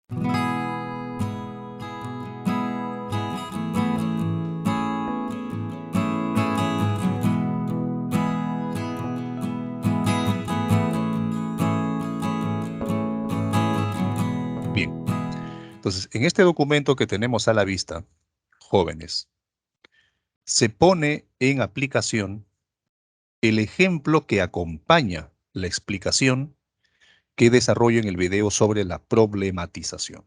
Bien, entonces en este documento que tenemos a la vista, jóvenes, se pone en aplicación el ejemplo que acompaña la explicación que desarrollo en el video sobre la problematización.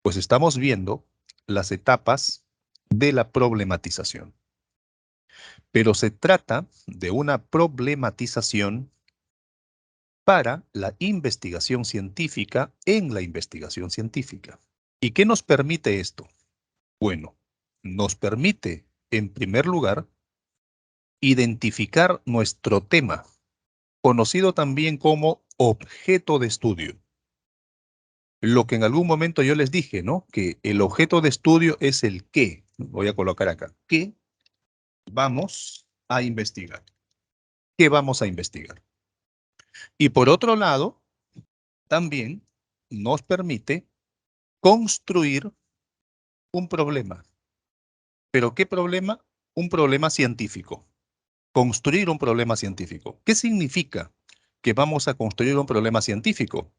Pues estamos viendo las etapas de la problematización. Pero se trata de una problematización para la investigación científica en la investigación científica. ¿Y qué nos permite esto? Bueno, nos permite, en primer lugar, identificar nuestro tema, conocido también como objeto de estudio. Lo que en algún momento yo les dije, ¿no? Que el objeto de estudio es el qué. Voy a colocar acá. ¿Qué vamos a investigar? ¿Qué vamos a investigar? Y por otro lado, también nos permite construir un problema. ¿Pero qué problema? Un problema científico. Construir un problema científico. ¿Qué significa que vamos a construir un problema científico?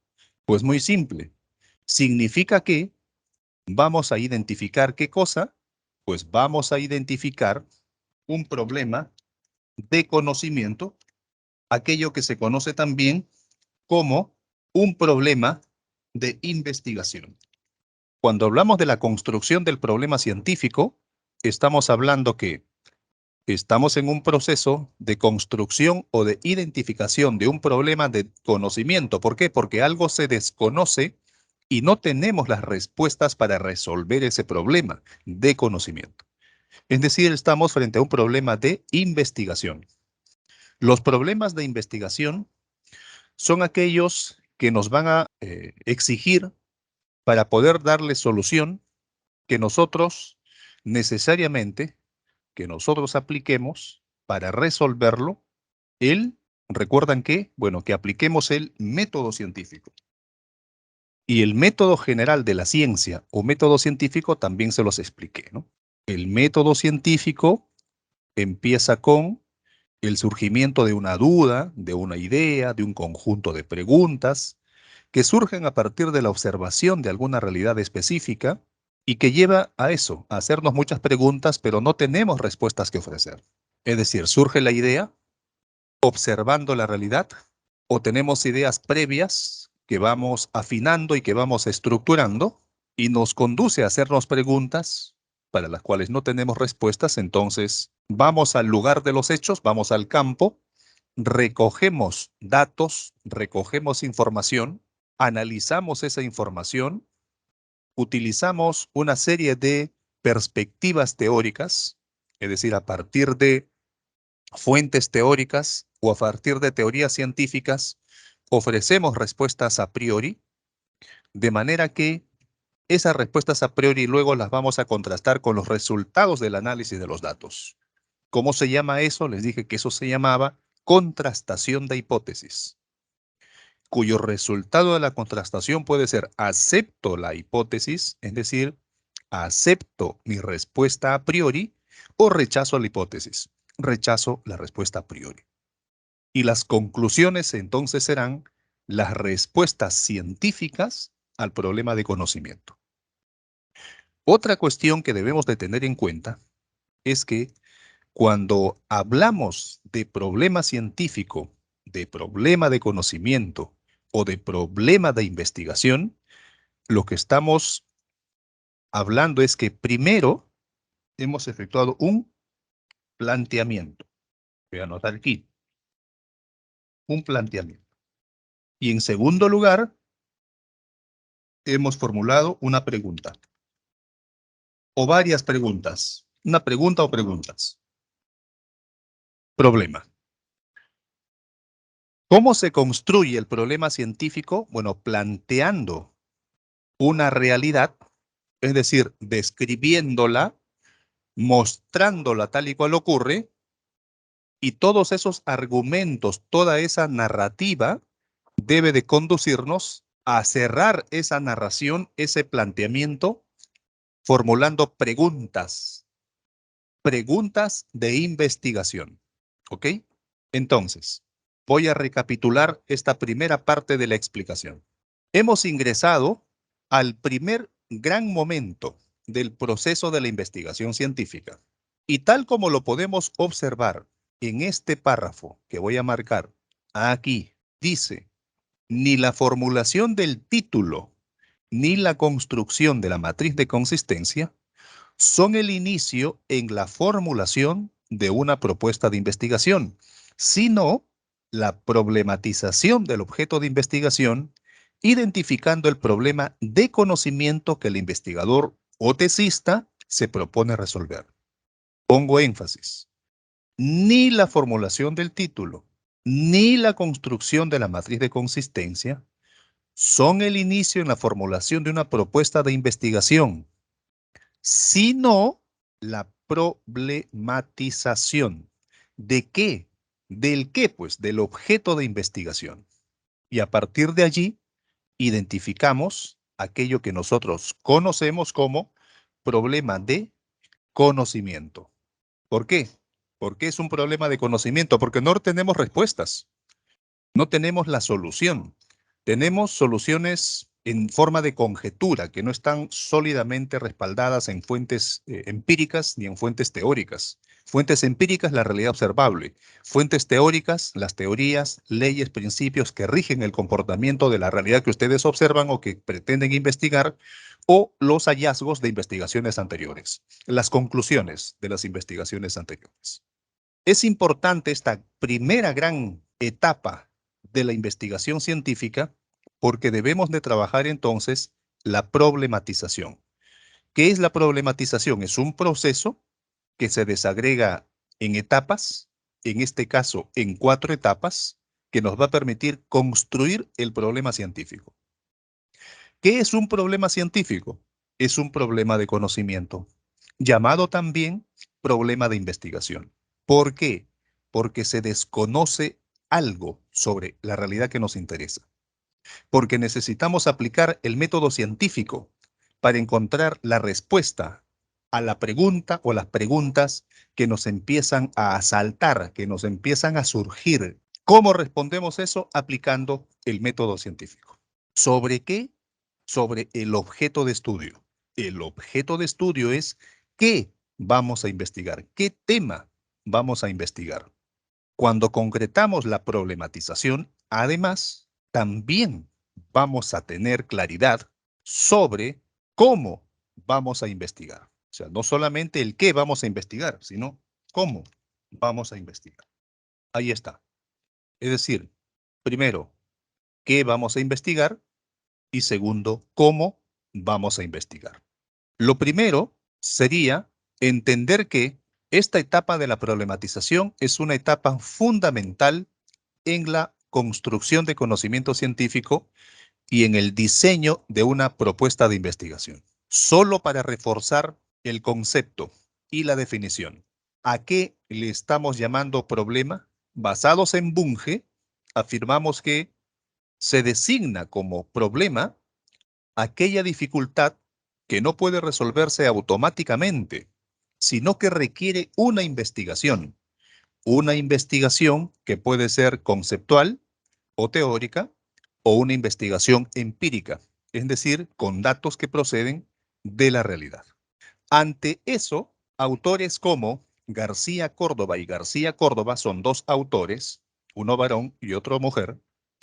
Pues muy simple. Significa que vamos a identificar ¿qué cosa? Pues vamos a identificar un problema de conocimiento, aquello que se conoce también como un problema de investigación. Cuando hablamos de la construcción del problema científico, estamos hablando que estamos en un proceso de construcción o de identificación de un problema de conocimiento. ¿Por qué? Porque algo se desconoce y no tenemos las respuestas para resolver ese problema de conocimiento. Es decir, estamos frente a un problema de investigación. Los problemas de investigación son aquellos que nos van a exigir para poder darle solución que nosotros necesariamente, que nosotros apliquemos para resolverlo, recuerdan que, bueno, que apliquemos el método científico. Y el método general de la ciencia o método científico también se los expliqué, ¿no? El método científico empieza con el surgimiento de una duda, de una idea, de un conjunto de preguntas que surgen a partir de la observación de alguna realidad específica y que lleva a eso, a hacernos muchas preguntas, pero no tenemos respuestas que ofrecer. Es decir, surge la idea observando la realidad o tenemos ideas previas que vamos afinando y que vamos estructurando y nos conduce a hacernos preguntas para las cuales no tenemos respuestas. Entonces vamos al lugar de los hechos, vamos al campo, recogemos datos, recogemos información, analizamos esa información, utilizamos una serie de perspectivas teóricas, es decir, a partir de fuentes teóricas o a partir de teorías científicas, ofrecemos respuestas a priori, de manera que esas respuestas a priori luego las vamos a contrastar con los resultados del análisis de los datos. ¿Cómo se llama eso? Les dije que eso se llamaba contrastación de hipótesis, cuyo resultado de la contrastación puede ser acepto la hipótesis, es decir, acepto mi respuesta a priori, o rechazo la hipótesis, rechazo la respuesta a priori. Y las conclusiones entonces serán las respuestas científicas al problema de conocimiento. Otra cuestión que debemos de tener en cuenta es que cuando hablamos de problema científico, de problema de conocimiento o de problema de investigación, lo que estamos hablando es que primero hemos efectuado un planteamiento. Voy a anotar aquí, un planteamiento. Y en segundo lugar, hemos formulado una pregunta o varias preguntas. Una pregunta o preguntas. Problema. ¿Cómo se construye el problema científico? Bueno, planteando una realidad, es decir, describiéndola, mostrándola tal y cual ocurre, y todos esos argumentos, toda esa narrativa debe de conducirnos a cerrar esa narración, ese planteamiento, formulando preguntas de investigación. ¿Ok? Entonces, voy a recapitular esta primera parte de la explicación. Hemos ingresado al primer gran momento del proceso de la investigación científica. Y tal como lo podemos observar en este párrafo que voy a marcar aquí, dice, ni la formulación del título ni la construcción de la matriz de consistencia son el inicio en la formulación de una propuesta de investigación, sino la problematización del objeto de investigación, identificando el problema de conocimiento que el investigador o tesista se propone resolver. Pongo énfasis. Ni la formulación del título, ni la construcción de la matriz de consistencia son el inicio en la formulación de una propuesta de investigación, sino la problematización. ¿De qué? ¿Del qué? Pues del objeto de investigación. Y a partir de allí, identificamos aquello que nosotros conocemos como problema de conocimiento. ¿Por qué? Porque es un problema de conocimiento, porque no tenemos respuestas, no tenemos la solución. Tenemos soluciones en forma de conjetura que no están sólidamente respaldadas en fuentes empíricas ni en fuentes teóricas. Fuentes empíricas, la realidad observable. Fuentes teóricas, las teorías, leyes, principios que rigen el comportamiento de la realidad que ustedes observan o que pretenden investigar, o los hallazgos de investigaciones anteriores, las conclusiones de las investigaciones anteriores. Es importante esta primera gran etapa de la investigación científica porque debemos de trabajar entonces la problematización. ¿Qué es la problematización? Es un proceso que se desagrega en etapas, en este caso en 4 etapas, que nos va a permitir construir el problema científico. ¿Qué es un problema científico? Es un problema de conocimiento, llamado también problema de investigación. ¿Por qué? Porque se desconoce algo sobre la realidad que nos interesa. Porque necesitamos aplicar el método científico para encontrar la respuesta a la pregunta o las preguntas que nos empiezan a asaltar, que nos empiezan a surgir. ¿Cómo respondemos eso? Aplicando el método científico. ¿Sobre qué? Sobre el objeto de estudio. El objeto de estudio es qué vamos a investigar, qué tema vamos a investigar. Cuando concretamos la problematización, además, también vamos a tener claridad sobre cómo vamos a investigar. O sea, no solamente el qué vamos a investigar, sino cómo vamos a investigar. Ahí está. Es decir, primero, qué vamos a investigar y segundo, cómo vamos a investigar. Lo primero sería entender que esta etapa de la problematización es una etapa fundamental en la construcción de conocimiento científico y en el diseño de una propuesta de investigación. Solo para reforzar el concepto y la definición. ¿A qué le estamos llamando problema? Basados en Bunge, afirmamos que se designa como problema aquella dificultad que no puede resolverse automáticamente, sino que requiere una investigación que puede ser conceptual o teórica o una investigación empírica, es decir, con datos que proceden de la realidad. Ante eso, autores como García Córdoba y García Córdoba son 2 autores, uno varón y otro mujer,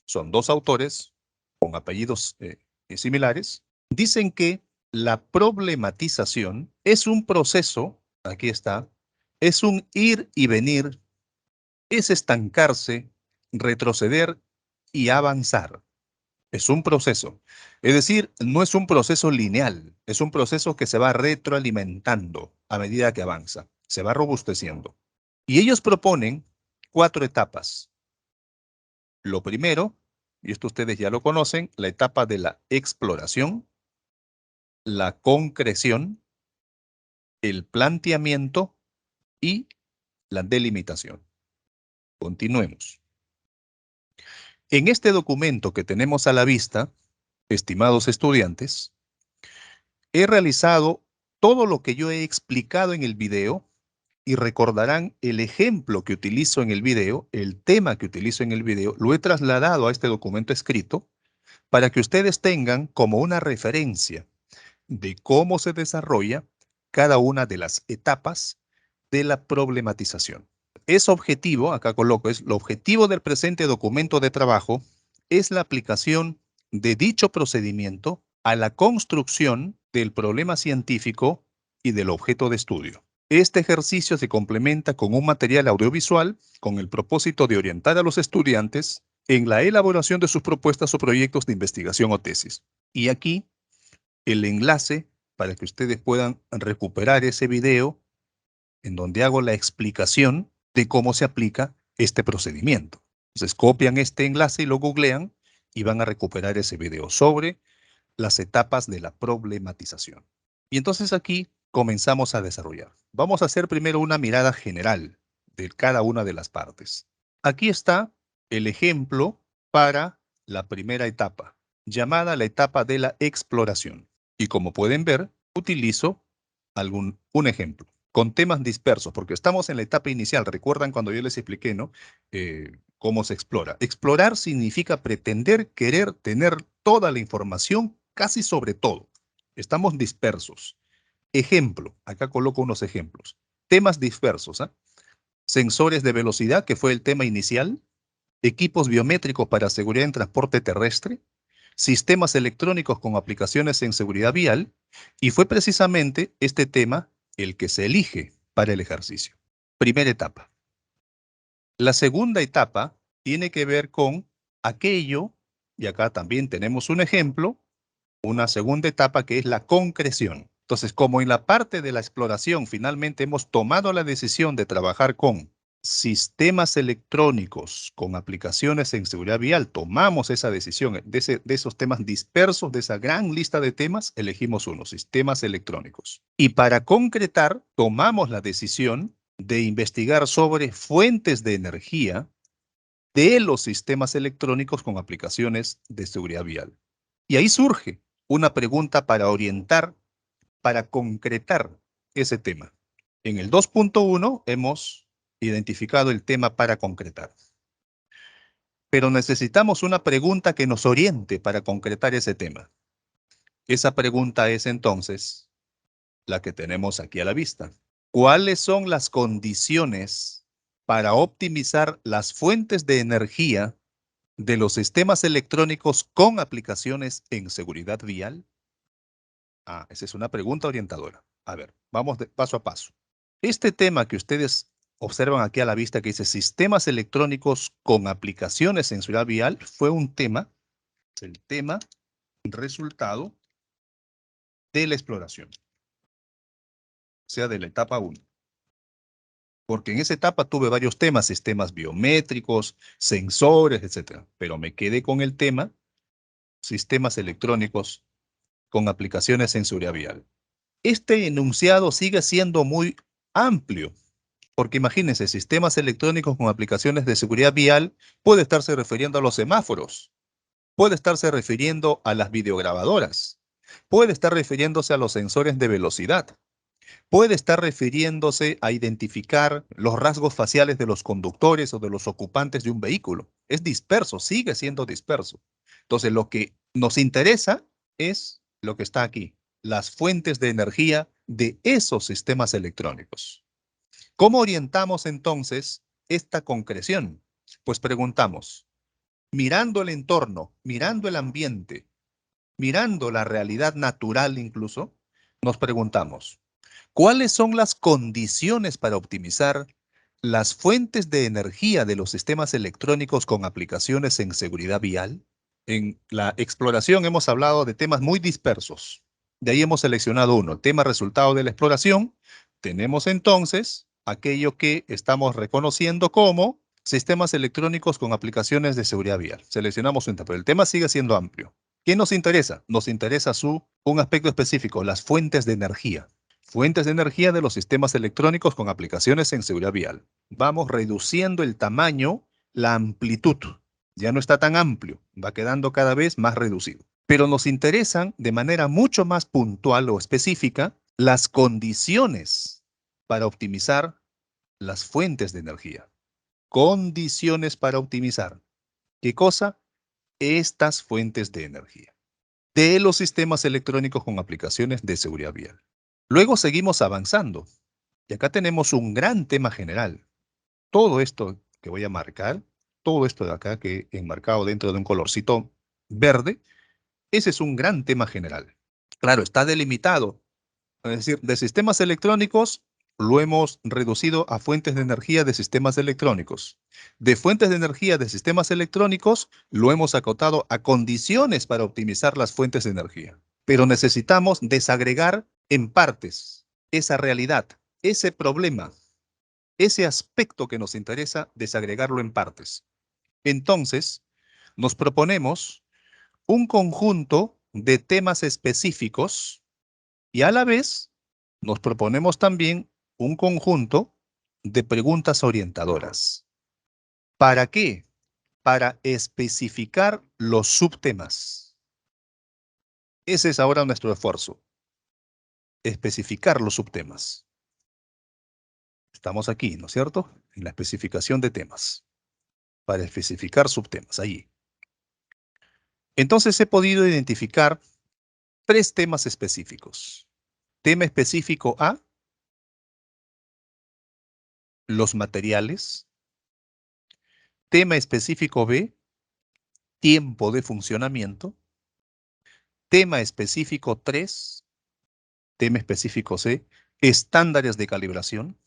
son 2 autores con apellidos similares, dicen que la problematización es un proceso, aquí está, es un ir y venir, es estancarse, retroceder y avanzar. Es un proceso. Es decir, no es un proceso lineal, es un proceso que se va retroalimentando a medida que avanza, se va robusteciendo. Y ellos proponen 4 etapas. Lo primero, y esto ustedes ya lo conocen, la etapa de la exploración, la concreción, el planteamiento y la delimitación. Continuemos. En este documento que tenemos a la vista, estimados estudiantes, he realizado todo lo que yo he explicado en el video y recordarán el ejemplo que utilizo en el video, el tema que utilizo en el video, lo he trasladado a este documento escrito para que ustedes tengan como una referencia de cómo se desarrolla cada una de las etapas de la problematización. Es objetivo, acá coloco, es el objetivo del presente documento de trabajo es la aplicación de dicho procedimiento a la construcción del problema científico y del objeto de estudio. Este ejercicio se complementa con un material audiovisual con el propósito de orientar a los estudiantes en la elaboración de sus propuestas o proyectos de investigación o tesis. Y aquí el enlace para que ustedes puedan recuperar ese video en donde hago la explicación de cómo se aplica este procedimiento. Entonces copian este enlace y lo googlean y van a recuperar ese video sobre las etapas de la problematización. Y entonces aquí comenzamos a desarrollar. Vamos a hacer primero una mirada general de cada una de las partes. Aquí está el ejemplo para la primera etapa, llamada la etapa de la exploración. Y como pueden ver, utilizo un ejemplo con temas dispersos, porque estamos en la etapa inicial. Recuerdan cuando yo les expliqué, ¿no? Cómo se explora. Explorar significa pretender, querer tener toda la información casi sobre todo. Estamos dispersos. Ejemplo, acá coloco unos ejemplos. Temas dispersos, ¿eh? Sensores de velocidad, que fue el tema inicial. Equipos biométricos para seguridad en transporte terrestre. Sistemas electrónicos con aplicaciones en seguridad vial. Y fue precisamente este tema el que se elige para el ejercicio. Primera etapa. La segunda etapa tiene que ver con aquello, y acá también tenemos un ejemplo, una segunda etapa que es la concreción. Entonces, como en la parte de la exploración finalmente hemos tomado la decisión de trabajar con sistemas electrónicos, con aplicaciones en seguridad vial, tomamos esa decisión de esos temas dispersos, de esa gran lista de temas, elegimos uno, sistemas electrónicos. Y para concretar, tomamos la decisión de investigar sobre fuentes de energía de los sistemas electrónicos con aplicaciones de seguridad vial. Y ahí surge una pregunta para orientar, para concretar ese tema. En el 2.1 hemos identificado el tema para concretar. Pero necesitamos una pregunta que nos oriente para concretar ese tema. Esa pregunta es entonces la que tenemos aquí a la vista. ¿Cuáles son las condiciones para optimizar las fuentes de energía de los sistemas electrónicos con aplicaciones en seguridad vial? Esa es una pregunta orientadora. A ver, vamos de paso a paso. Este tema que ustedes observan aquí a la vista que dice sistemas electrónicos con aplicaciones en seguridad vial fue un tema, el tema resultado de la exploración, o sea, de la etapa 1. Porque en esa etapa tuve varios temas, sistemas biométricos, sensores, etcétera. Pero me quedé con el tema sistemas electrónicos con aplicaciones en seguridad vial. Este enunciado sigue siendo muy amplio, porque imagínense, sistemas electrónicos con aplicaciones de seguridad vial puede estarse refiriendo a los semáforos, puede estarse refiriendo a las videograbadoras, puede estar refiriéndose a los sensores de velocidad, puede estar refiriéndose a identificar los rasgos faciales de los conductores o de los ocupantes de un vehículo. Es disperso, sigue siendo disperso. Entonces, lo que nos interesa es lo que está aquí, las fuentes de energía de esos sistemas electrónicos. ¿Cómo orientamos entonces esta concreción? Pues preguntamos, mirando el entorno, mirando el ambiente, mirando la realidad natural incluso, nos preguntamos, ¿cuáles son las condiciones para optimizar las fuentes de energía de los sistemas electrónicos con aplicaciones en seguridad vial? En la exploración hemos hablado de temas muy dispersos. De ahí hemos seleccionado uno, tema resultado de la exploración. Tenemos entonces aquello que estamos reconociendo como sistemas electrónicos con aplicaciones de seguridad vial. Seleccionamos un tema, pero el tema sigue siendo amplio. ¿Qué nos interesa? Nos interesa un aspecto específico, las fuentes de energía. Fuentes de energía de los sistemas electrónicos con aplicaciones en seguridad vial. Vamos reduciendo el tamaño, la amplitud. Ya no está tan amplio, va quedando cada vez más reducido. Pero nos interesan de manera mucho más puntual o específica las condiciones para optimizar las fuentes de energía. Condiciones para optimizar. ¿Qué cosa? Estas fuentes de energía de los sistemas electrónicos con aplicaciones de seguridad vial. Luego seguimos avanzando. Y acá tenemos un gran tema general. Todo esto que voy a marcar, todo esto de acá que he enmarcado dentro de un colorcito verde, ese es un gran tema general. Claro, está delimitado. Es decir, de sistemas electrónicos lo hemos reducido a fuentes de energía de sistemas electrónicos. De fuentes de energía de sistemas electrónicos lo hemos acotado a condiciones para optimizar las fuentes de energía. Pero necesitamos desagregar en partes esa realidad, ese problema, ese aspecto que nos interesa, desagregarlo en partes. Entonces, nos proponemos un conjunto de temas específicos y a la vez nos proponemos también un conjunto de preguntas orientadoras. ¿Para qué? Para especificar los subtemas. Ese es ahora nuestro esfuerzo, especificar los subtemas. Estamos aquí, ¿no es cierto? En la especificación de temas, para especificar subtemas, allí. Entonces he podido identificar 3 temas específicos. Tema específico A, los materiales. Tema específico B, tiempo de funcionamiento. Tema específico 3, tema específico C, estándares de calibración.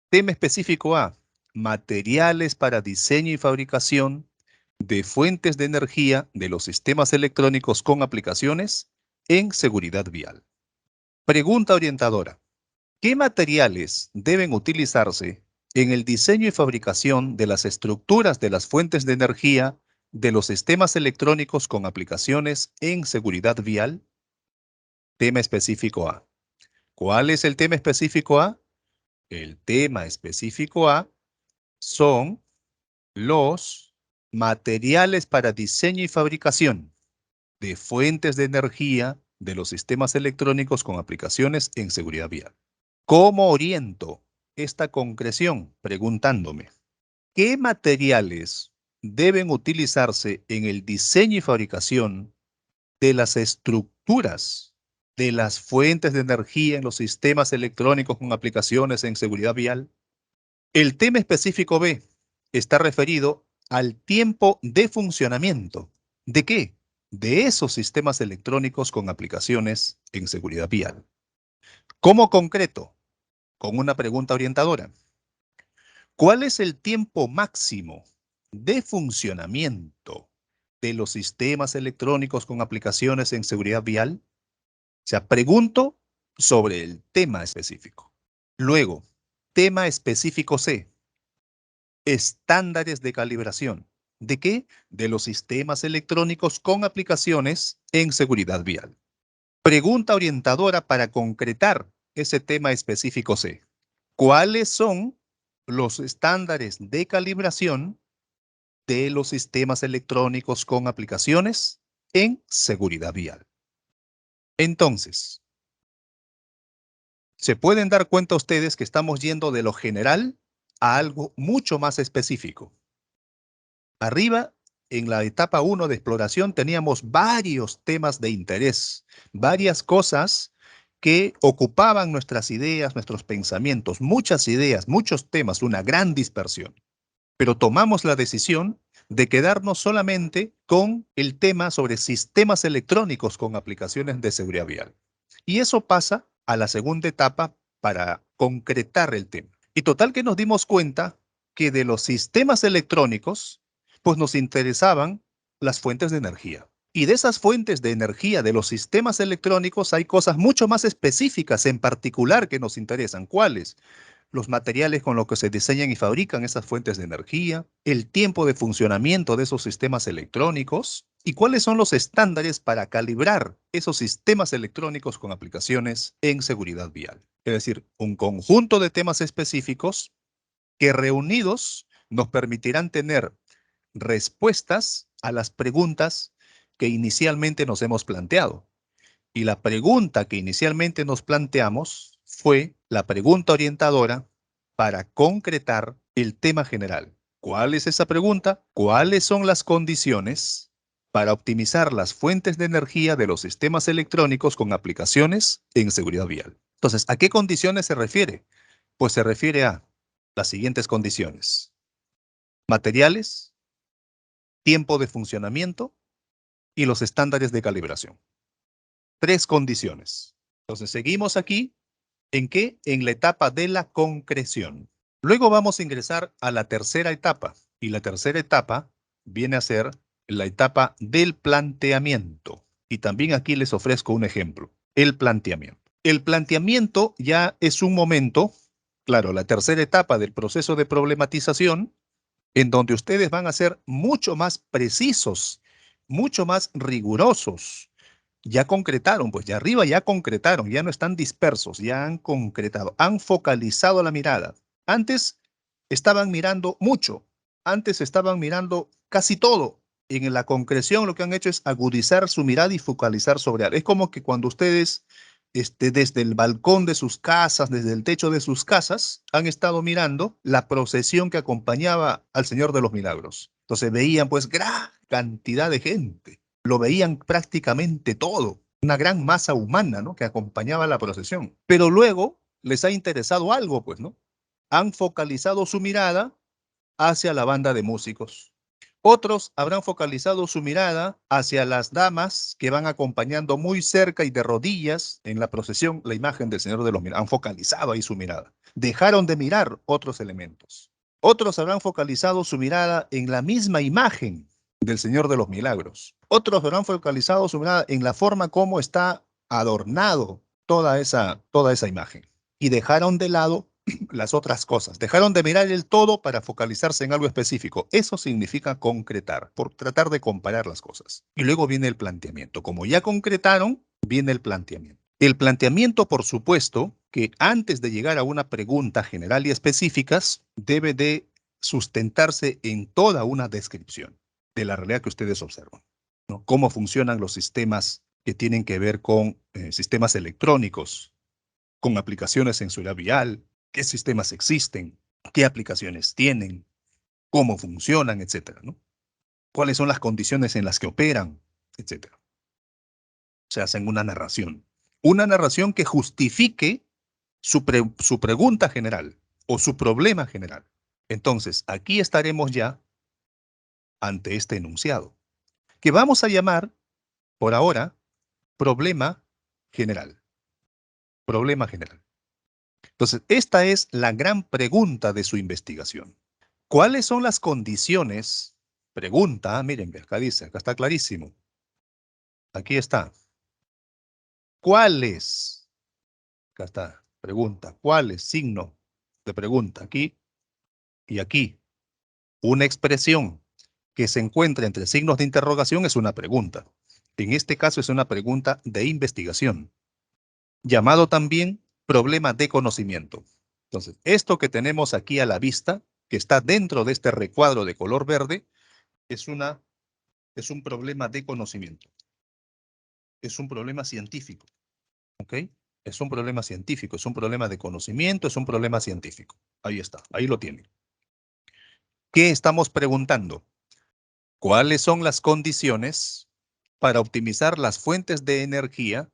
Tema específico A, materiales para diseño y fabricación de fuentes de energía de los sistemas electrónicos con aplicaciones en seguridad vial. Pregunta orientadora. ¿Qué materiales deben utilizarse en el diseño y fabricación de las estructuras de las fuentes de energía de los sistemas electrónicos con aplicaciones en seguridad vial? Tema específico A. ¿Cuál es el tema específico A? El tema específico A son los materiales para diseño y fabricación de fuentes de energía de los sistemas electrónicos con aplicaciones en seguridad vial. ¿Cómo oriento esta concreción? Preguntándome, ¿qué materiales deben utilizarse en el diseño y fabricación de las estructuras de las fuentes de energía en los sistemas electrónicos con aplicaciones en seguridad vial? El tema específico B está referido al tiempo de funcionamiento. ¿De qué? De esos sistemas electrónicos con aplicaciones en seguridad vial. ¿Cómo concreto? Con una pregunta orientadora. ¿Cuál es el tiempo máximo de funcionamiento de los sistemas electrónicos con aplicaciones en seguridad vial? O sea, pregunto sobre el tema específico. Luego, tema específico C. Estándares de calibración. ¿De qué? De los sistemas electrónicos con aplicaciones en seguridad vial. Pregunta orientadora para concretar ese tema específico C. ¿Cuáles son los estándares de calibración de los sistemas electrónicos con aplicaciones en seguridad vial? Entonces, se pueden dar cuenta ustedes que estamos yendo de lo general a algo mucho más específico. Arriba, en la etapa 1 de exploración, teníamos varios temas de interés, varias cosas que ocupaban nuestras ideas, nuestros pensamientos, muchas ideas, muchos temas, una gran dispersión. Pero tomamos la decisión de quedarnos solamente con el tema sobre sistemas electrónicos con aplicaciones de seguridad vial. Y eso pasa a la segunda etapa para concretar el tema. Y total que nos dimos cuenta que de los sistemas electrónicos, pues nos interesaban las fuentes de energía. Y de esas fuentes de energía de los sistemas electrónicos hay cosas mucho más específicas en particular que nos interesan. ¿Cuáles? Los materiales con los que se diseñan y fabrican esas fuentes de energía, el tiempo de funcionamiento de esos sistemas electrónicos y cuáles son los estándares para calibrar esos sistemas electrónicos con aplicaciones en seguridad vial. Es decir, un conjunto de temas específicos que reunidos nos permitirán tener respuestas a las preguntas que inicialmente nos hemos planteado. Y la pregunta que inicialmente nos planteamos fue la pregunta orientadora para concretar el tema general. ¿Cuál es esa pregunta? ¿Cuáles son las condiciones para optimizar las fuentes de energía de los sistemas electrónicos con aplicaciones en seguridad vial? Entonces, ¿a qué condiciones se refiere? Pues se refiere a las siguientes condiciones: materiales, tiempo de funcionamiento y los estándares de calibración. 3 condiciones. Entonces, seguimos aquí. ¿En qué? En la etapa de la concreción. Luego vamos a ingresar a la tercera etapa. Y la tercera etapa viene a ser la etapa del planteamiento. Y también aquí les ofrezco un ejemplo. El planteamiento. El planteamiento ya es un momento, claro, la tercera etapa del proceso de problematización, en donde ustedes van a ser mucho más precisos, mucho más rigurosos. Ya concretaron, pues ya arriba ya concretaron, ya no están dispersos, ya han concretado, han focalizado la mirada. Antes estaban mirando mucho, antes estaban mirando casi todo. En la concreción lo que han hecho es agudizar su mirada y focalizar sobre algo. Es como que cuando ustedes desde el balcón de sus casas, desde el techo de sus casas, han estado mirando la procesión que acompañaba al Señor de los Milagros. Entonces veían pues gran cantidad de gente, lo veían prácticamente todo, una gran masa humana, ¿no?, que acompañaba la procesión. Pero luego les ha interesado algo, pues, ¿no? Han focalizado su mirada hacia la banda de músicos. Otros habrán focalizado su mirada hacia las damas que van acompañando muy cerca y de rodillas en la procesión la imagen del Señor de los Milagros. Han focalizado ahí su mirada. Dejaron de mirar otros elementos. Otros habrán focalizado su mirada en la misma imagen del Señor de los Milagros. Otros habrán focalizado su mirada en la forma como está adornado toda esa imagen. Y dejaron de lado las otras cosas. Dejaron de mirar el todo para focalizarse en algo específico. Eso significa concretar, por tratar de comparar las cosas. Y luego viene el planteamiento. Como ya concretaron, viene el planteamiento. El planteamiento, por supuesto, que antes de llegar a una pregunta general y específicas, debe de sustentarse en toda una descripción de la realidad que ustedes observan, ¿no? Cómo funcionan los sistemas que tienen que ver con sistemas electrónicos, con aplicaciones en seguridad vial, qué sistemas existen, qué aplicaciones tienen, cómo funcionan, etcétera, ¿no? Cuáles son las condiciones en las que operan, etcétera. Se hacen una narración que justifique su pregunta general o su problema general. Entonces, aquí estaremos ya ante este enunciado, que vamos a llamar, por ahora, problema general. Problema general. Entonces, esta es la gran pregunta de su investigación. ¿Cuáles son las condiciones? Pregunta, miren, acá dice, acá está clarísimo. Aquí está. ¿Cuáles? Acá está, pregunta. ¿Cuáles? Signo de pregunta, aquí y aquí. Una expresión que se encuentra entre signos de interrogación es una pregunta. En este caso es una pregunta de investigación, llamado también problema de conocimiento. Entonces, esto que tenemos aquí a la vista, que está dentro de este recuadro de color verde, es un problema de conocimiento. Es un problema científico, ¿ok? Es un problema científico, es un problema de conocimiento, es un problema científico. Ahí está, ahí lo tienen. ¿Qué estamos preguntando? ¿Cuáles son las condiciones para optimizar las fuentes de energía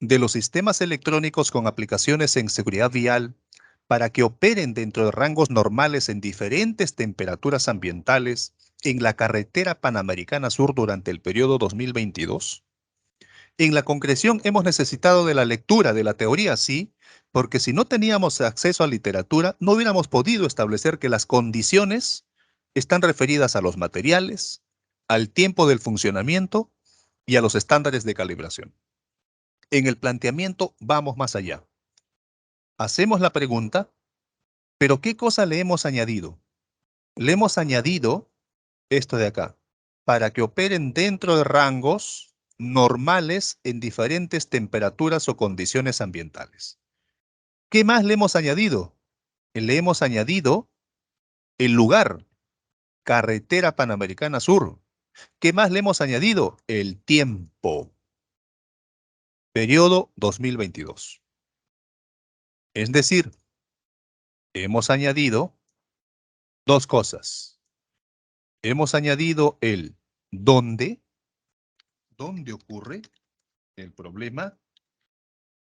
de los sistemas electrónicos con aplicaciones en seguridad vial para que operen dentro de rangos normales en diferentes temperaturas ambientales en la carretera Panamericana Sur durante el periodo 2022? En la concreción hemos necesitado de la lectura, de la teoría, sí, porque si no teníamos acceso a literatura, no hubiéramos podido establecer que las condiciones están referidas a los materiales, al tiempo del funcionamiento y a los estándares de calibración. En el planteamiento vamos más allá. Hacemos la pregunta, ¿pero qué cosa le hemos añadido? Le hemos añadido esto de acá, para que operen dentro de rangos normales en diferentes temperaturas o condiciones ambientales. ¿Qué más le hemos añadido? Le hemos añadido el lugar, Carretera Panamericana Sur. ¿Qué más le hemos añadido? El tiempo. Periodo 2022. Es decir, hemos añadido dos cosas. Hemos añadido el dónde ocurre el problema,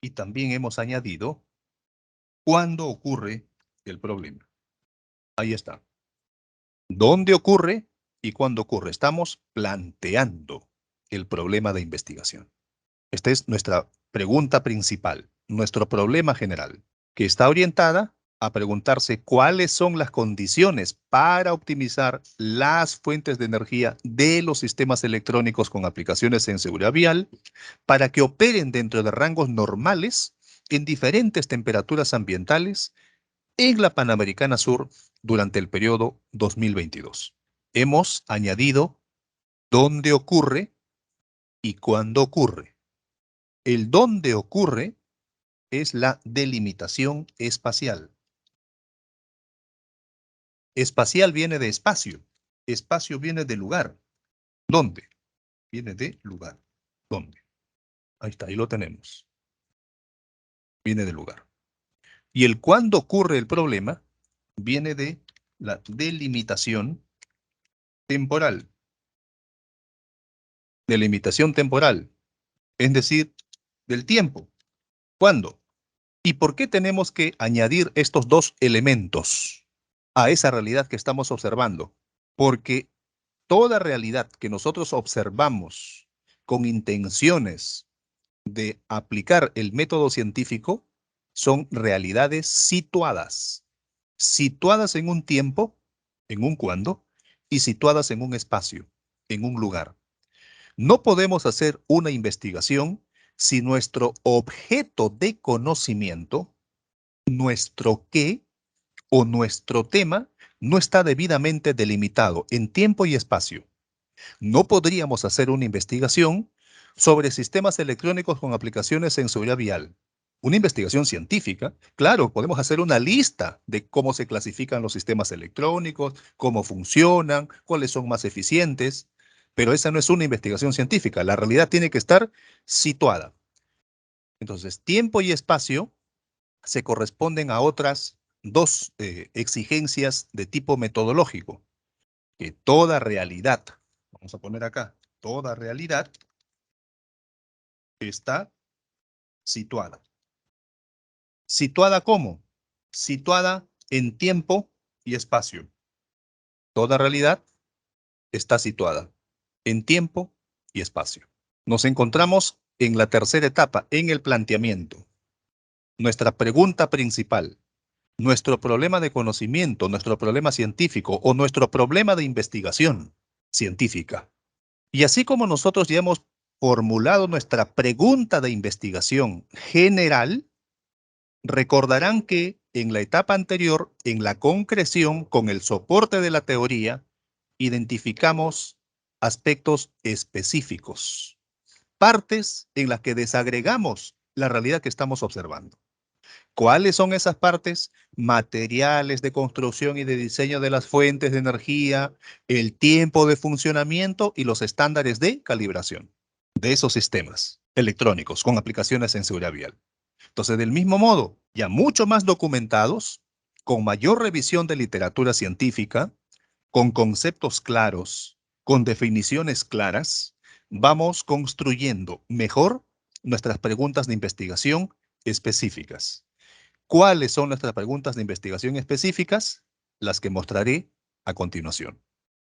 y también hemos añadido cuándo ocurre el problema. Ahí está. ¿Dónde ocurre y cuándo ocurre? Estamos planteando el problema de investigación. Esta es nuestra pregunta principal, nuestro problema general, que está orientada a preguntarse cuáles son las condiciones para optimizar las fuentes de energía de los sistemas electrónicos con aplicaciones en seguridad vial para que operen dentro de rangos normales en diferentes temperaturas ambientales en la Panamericana Sur durante el periodo 2022. Hemos añadido dónde ocurre y cuándo ocurre. El dónde ocurre es la delimitación espacial. Espacial viene de espacio. Espacio viene de lugar. ¿Dónde? Viene de lugar. ¿Dónde? Ahí está, ahí lo tenemos. Viene de lugar. Y el cuándo ocurre el problema viene de la delimitación temporal. Delimitación temporal, es decir, del tiempo. ¿Cuándo? ¿Y por qué tenemos que añadir estos dos elementos a esa realidad que estamos observando? Porque toda realidad que nosotros observamos con intenciones de aplicar el método científico son realidades situadas. Situadas en un tiempo, en un cuándo, y situadas en un espacio, en un lugar. No podemos hacer una investigación si nuestro objeto de conocimiento, nuestro qué o nuestro tema, no está debidamente delimitado en tiempo y espacio. No podríamos hacer una investigación sobre sistemas electrónicos con aplicaciones en seguridad vial. Una investigación científica, claro, podemos hacer una lista de cómo se clasifican los sistemas electrónicos, cómo funcionan, cuáles son más eficientes, pero esa no es una investigación científica. La realidad tiene que estar situada. Entonces, tiempo y espacio se corresponden a otras dos exigencias de tipo metodológico, que toda realidad, vamos a poner acá, toda realidad está situada. ¿Situada cómo? Situada en tiempo y espacio. Toda realidad está situada en tiempo y espacio. Nos encontramos en la tercera etapa, en el planteamiento. Nuestra pregunta principal, nuestro problema de conocimiento, nuestro problema científico o nuestro problema de investigación científica. Y así como nosotros ya hemos formulado nuestra pregunta de investigación general, recordarán que en la etapa anterior, en la concreción, con el soporte de la teoría, identificamos aspectos específicos, partes en las que desagregamos la realidad que estamos observando. ¿Cuáles son esas partes? Materiales de construcción y de diseño de las fuentes de energía, el tiempo de funcionamiento y los estándares de calibración de esos sistemas electrónicos con aplicaciones en seguridad vial. Entonces, del mismo modo, ya mucho más documentados, con mayor revisión de literatura científica, con conceptos claros, con definiciones claras, vamos construyendo mejor nuestras preguntas de investigación específicas. ¿Cuáles son nuestras preguntas de investigación específicas? Las que mostraré a continuación.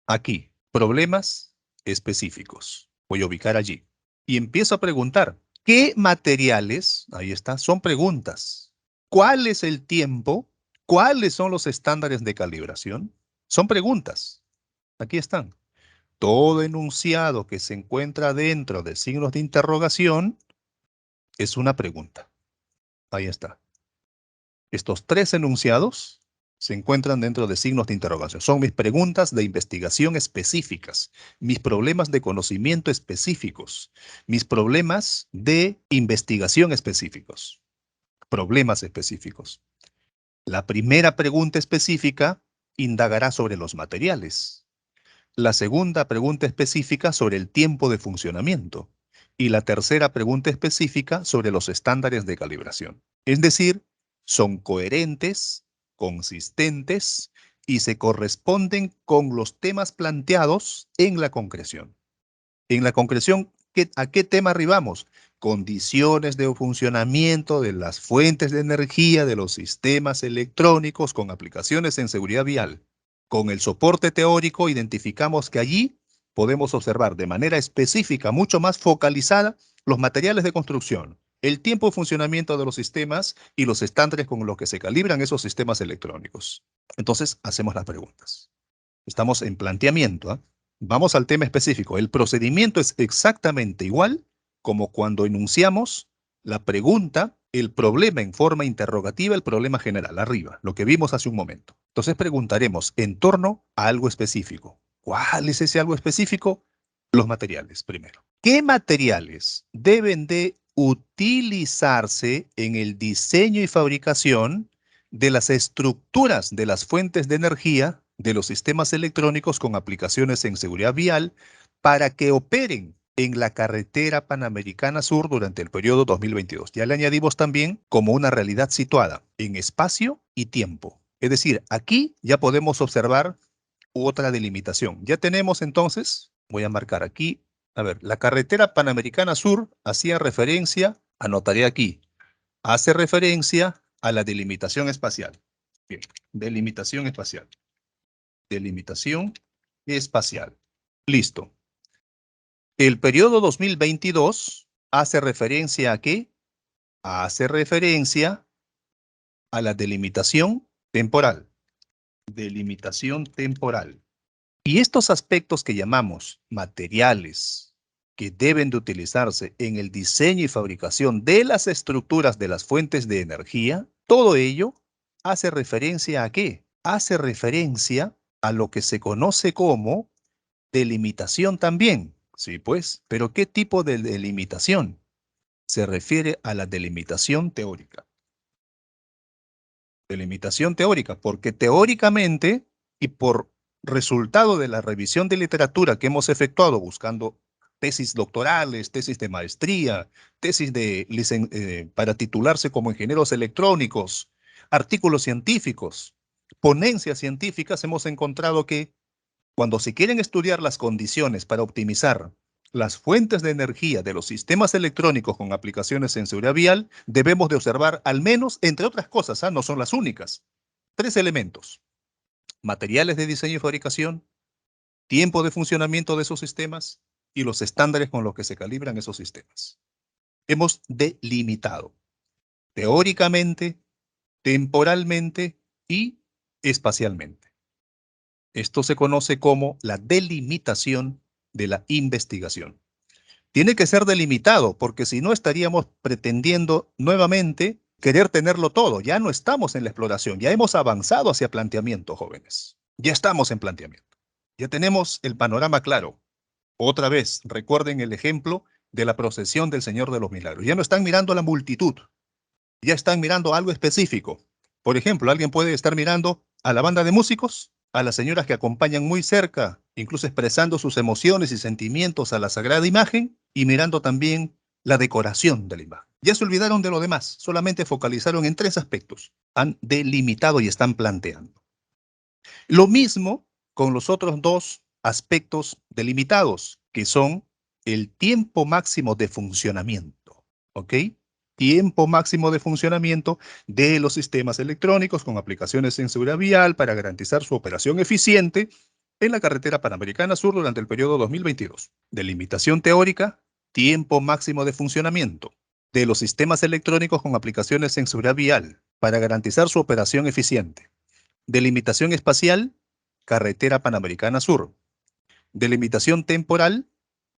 Aquí, problemas específicos. Voy a ubicar allí. Y empiezo a preguntar, ¿qué materiales, ahí está, son preguntas? ¿Cuál es el tiempo? ¿Cuáles son los estándares de calibración? Son preguntas. Aquí están. Todo enunciado que se encuentra dentro de signos de interrogación es una pregunta. Ahí está. Estos tres enunciados se encuentran dentro de signos de interrogación. Son mis preguntas de investigación específicas, mis problemas de conocimiento específicos, mis problemas de investigación específicos, problemas específicos. La primera pregunta específica indagará sobre los materiales. La segunda pregunta específica sobre el tiempo de funcionamiento. Y la tercera pregunta específica sobre los estándares de calibración. Es decir, son coherentes, consistentes y se corresponden con los temas planteados en la concreción. En la concreción, ¿a qué tema arribamos? Condiciones de funcionamiento de las fuentes de energía de los sistemas electrónicos con aplicaciones en seguridad vial. Con el soporte teórico identificamos que allí podemos observar de manera específica, mucho más focalizada, los materiales de construcción, el tiempo de funcionamiento de los sistemas y los estándares con los que se calibran esos sistemas electrónicos. Entonces, hacemos las preguntas. Estamos en planteamiento, ¿eh? Vamos al tema específico. El procedimiento es exactamente igual como cuando enunciamos la pregunta, el problema en forma interrogativa, el problema general, arriba, lo que vimos hace un momento. Entonces preguntaremos en torno a algo específico. ¿Cuál es ese algo específico? Los materiales, primero. ¿Qué materiales deben de utilizarse en el diseño y fabricación de las estructuras de las fuentes de energía de los sistemas electrónicos con aplicaciones en seguridad vial para que operen en la carretera Panamericana Sur durante el periodo 2022? Ya le añadimos también como una realidad situada en espacio y tiempo. Es decir, aquí ya podemos observar otra delimitación. Ya tenemos entonces, voy a marcar aquí, a ver, la carretera Panamericana Sur hacía referencia, anotaré aquí, hace referencia a la delimitación espacial. Bien, delimitación espacial. Delimitación espacial. Listo. El periodo 2022 hace referencia a qué? Hace referencia a la delimitación temporal. Delimitación temporal. Y estos aspectos que llamamos materiales que deben de utilizarse en el diseño y fabricación de las estructuras de las fuentes de energía, todo ello hace referencia a qué? Hace referencia a lo que se conoce como delimitación también. Sí, pues, pero ¿qué tipo de delimitación? Se refiere a la delimitación teórica. Delimitación teórica, porque teóricamente y por resultado de la revisión de literatura que hemos efectuado buscando tesis doctorales, tesis de maestría, tesis para titularse como ingenieros electrónicos, artículos científicos, ponencias científicas, hemos encontrado que cuando se quieren estudiar las condiciones para optimizar las fuentes de energía de los sistemas electrónicos con aplicaciones en seguridad vial, debemos de observar al menos, entre otras cosas, no son las únicas, 3 elementos: materiales de diseño y fabricación, tiempo de funcionamiento de esos sistemas y los estándares con los que se calibran esos sistemas. Hemos delimitado teóricamente, temporalmente y espacialmente. Esto se conoce como la delimitación de la investigación. Tiene que ser delimitado, porque si no estaríamos pretendiendo nuevamente querer tenerlo todo. Ya no estamos en la exploración, ya hemos avanzado hacia planteamiento, jóvenes. Ya estamos en planteamiento. Ya tenemos el panorama claro. Otra vez, recuerden el ejemplo de la procesión del Señor de los Milagros. Ya no están mirando a la multitud, ya están mirando algo específico. Por ejemplo, alguien puede estar mirando a la banda de músicos, a las señoras que acompañan muy cerca, incluso expresando sus emociones y sentimientos a la sagrada imagen, y mirando también la decoración de la imagen. Ya se olvidaron de lo demás, solamente focalizaron en 3 aspectos. Han delimitado y están planteando. Lo mismo con los otros 2 aspectos delimitados, que son el tiempo máximo de funcionamiento. ¿Ok? Tiempo máximo de funcionamiento de los sistemas electrónicos con aplicaciones en seguridad vial para garantizar su operación eficiente en la carretera Panamericana Sur durante el periodo 2022. Delimitación teórica, tiempo máximo de funcionamiento de los sistemas electrónicos con aplicaciones en seguridad vial para garantizar su operación eficiente. Delimitación espacial, carretera Panamericana Sur. Delimitación temporal,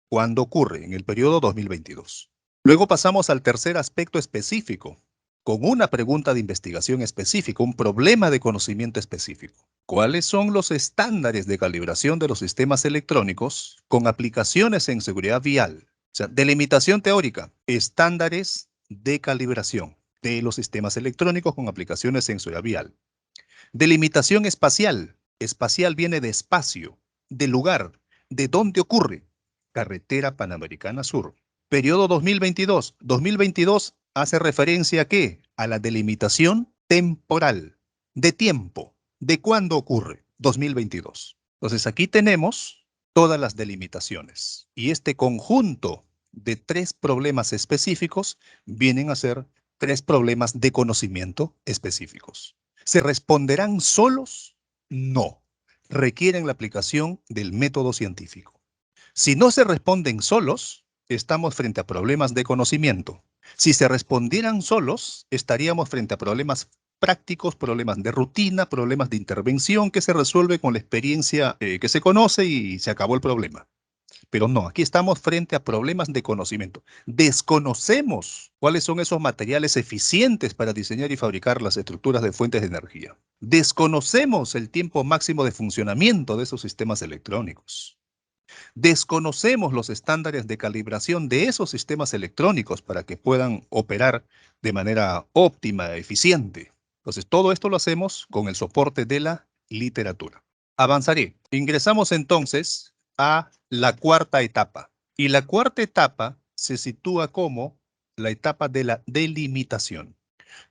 ¿cuándo ocurre? En el periodo 2022. Luego pasamos al tercer aspecto específico, con una pregunta de investigación específica, un problema de conocimiento específico. ¿Cuáles son los estándares de calibración de los sistemas electrónicos con aplicaciones en seguridad vial? O sea, delimitación teórica, estándares de calibración de los sistemas electrónicos con aplicaciones en seguridad vial. Delimitación espacial. Espacial viene de espacio. del lugar, de dónde ocurre. Carretera Panamericana Sur. Periodo 2022. 2022 hace referencia ¿a qué? A la delimitación temporal, de tiempo, de cuándo ocurre. 2022. Entonces aquí tenemos todas las delimitaciones. Y este conjunto de 3 problemas específicos vienen a ser 3 problemas de conocimiento específicos. ¿Se responderán solos? No. Requieren la aplicación del método científico. Si no se responden solos, estamos frente a problemas de conocimiento. Si se respondieran solos, estaríamos frente a problemas prácticos, problemas de rutina, problemas de intervención que se resuelve con la experiencia que se conoce y se acabó el problema. Pero no, aquí estamos frente a problemas de conocimiento. Desconocemos cuáles son esos materiales eficientes para diseñar y fabricar las estructuras de fuentes de energía. Desconocemos el tiempo máximo de funcionamiento de esos sistemas electrónicos. Desconocemos los estándares de calibración de esos sistemas electrónicos para que puedan operar de manera óptima, eficiente. Entonces, todo esto lo hacemos con el soporte de la literatura. Avanzaré. Ingresamos entonces a la cuarta etapa. Y la cuarta etapa se sitúa como la etapa de la delimitación.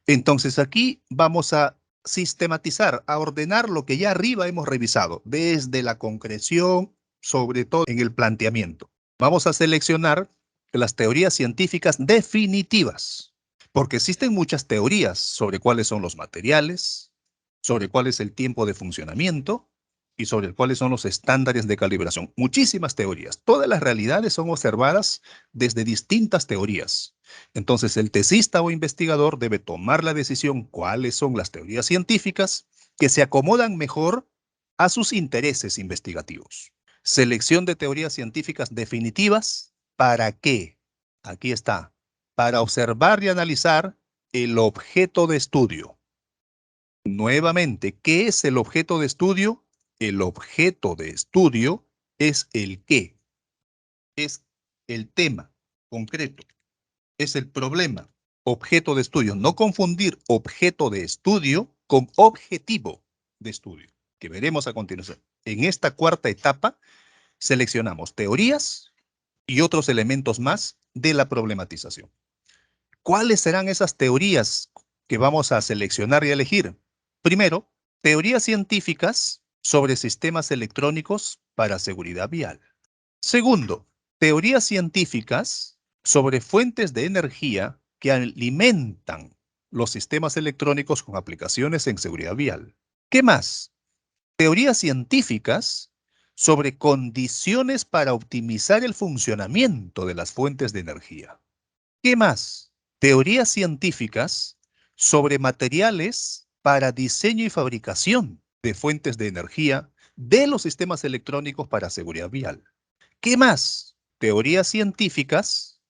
Entonces, aquí vamos a sistematizar, a ordenar lo que ya arriba hemos revisado, desde la concreción, sobre todo en el planteamiento. Vamos a seleccionar las teorías científicas definitivas, porque existen muchas teorías sobre cuáles son los materiales, sobre cuál es el tiempo de funcionamiento y sobre cuáles son los estándares de calibración. Muchísimas teorías. Todas las realidades son observadas desde distintas teorías. Entonces, el tesista o investigador debe tomar la decisión cuáles son las teorías científicas que se acomodan mejor a sus intereses investigativos. Selección de teorías científicas definitivas. ¿Para qué? Aquí está. Para observar y analizar el objeto de estudio. Nuevamente, ¿qué es el objeto de estudio? El objeto de estudio es el qué. Es el tema concreto. Es el problema. Objeto de estudio. No confundir objeto de estudio con objetivo de estudio, que veremos a continuación. En esta cuarta etapa, seleccionamos teorías y otros elementos más de la problematización. ¿Cuáles serán esas teorías que vamos a seleccionar y elegir? Primero, teorías científicas sobre sistemas electrónicos para seguridad vial. Segundo, teorías científicas sobre fuentes de energía que alimentan los sistemas electrónicos con aplicaciones en seguridad vial. ¿Qué más? Teorías científicas sobre condiciones para optimizar el funcionamiento de las fuentes de energía. ¿Qué más? Teorías científicas sobre materiales para diseño y fabricación de fuentes de energía de los sistemas electrónicos para seguridad vial. ¿Qué más? Teorías científicas